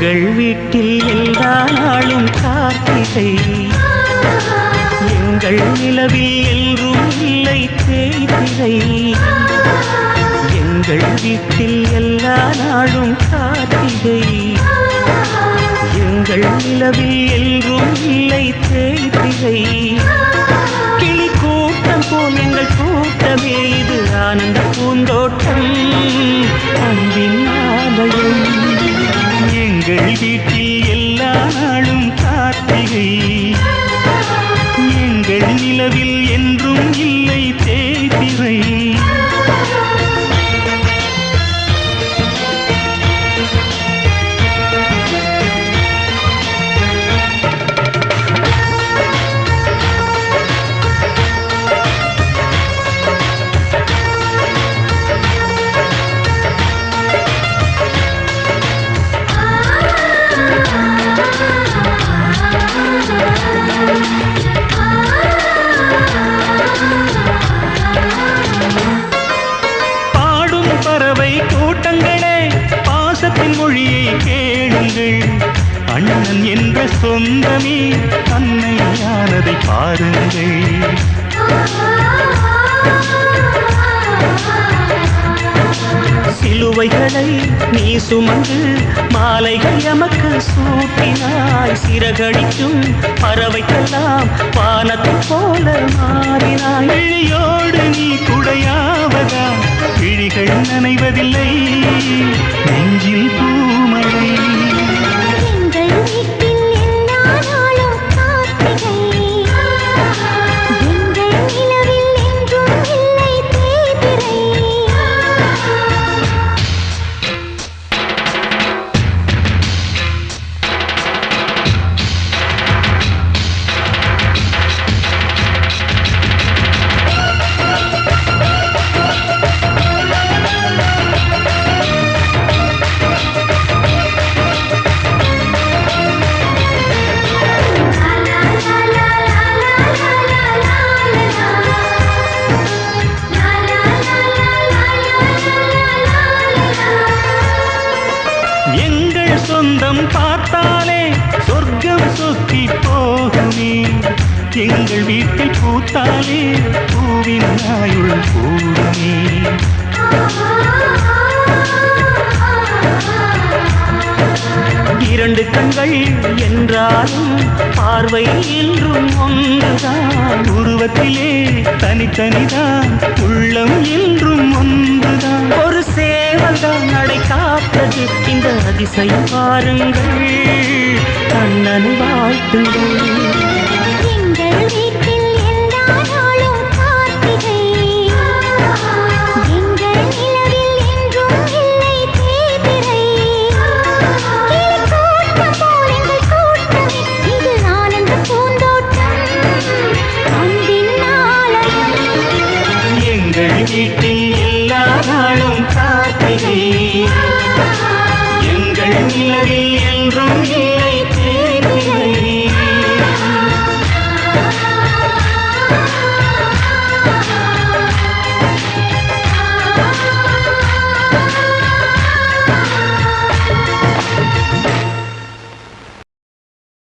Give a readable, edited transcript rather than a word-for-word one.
எங்கள் வீட்டில் எல்லா நாளும் கார்த்திகை, எங்கள் நிலவில் என்றும் இல்லை தேய்திரை. எங்கள் வீட்டில் எல்லா நாளும் கார்த்திகை, எங்கள் நிலவில் என்றும் இல்லை தேய்திரை. கிளி கூட்டம் போல் எங்கள் கூட்டமே இது ஆனந்த பூந்தோட்டம், அன்பின் ஆலயம். எங்கள் வீட்டில் எல்லா நாளும் கார்த்திகை, எங்கள் நிலவில் என்றும் இல்லை தேய்திரை. கூட்டங்களே பாசத்தின் மொழியை கேளுங்கள், அண்ணன் என்ற சொந்தமே அன்னையானதை பாருங்கள். சிலுவைகளை நீ சுமந்து மாலைகள் எமக்கு சூட்டினாய், சிறகடிக்கும் பறவைக்கெல்லாம் வானத்தை போல மாறினாய். விழியோடு நீ குடையாவதா, விழிகள் நனைவதில்லை நெஞ்சில் பூமழை. எங்கள் சொந்தம் பார்த்தாலே சொர்க்கம் சுத்தி போகுமே, எங்கள் வீட்டில் பூத்தாலே பூவின் ஆயுள் கூடுமே. இரண்டு கண்கள் என்றாலும் பார்வை என்றும் ஒன்றுதான், உருவத்திலே தனித்தனிதான் உள்ளம் என்றும் ஒன்றுதான். ஒரு சேவல்தான் நடை காத்தது இந்த அதிசயம் பாருங்கள், கண்ணனை வாழ்த்துங்கள்.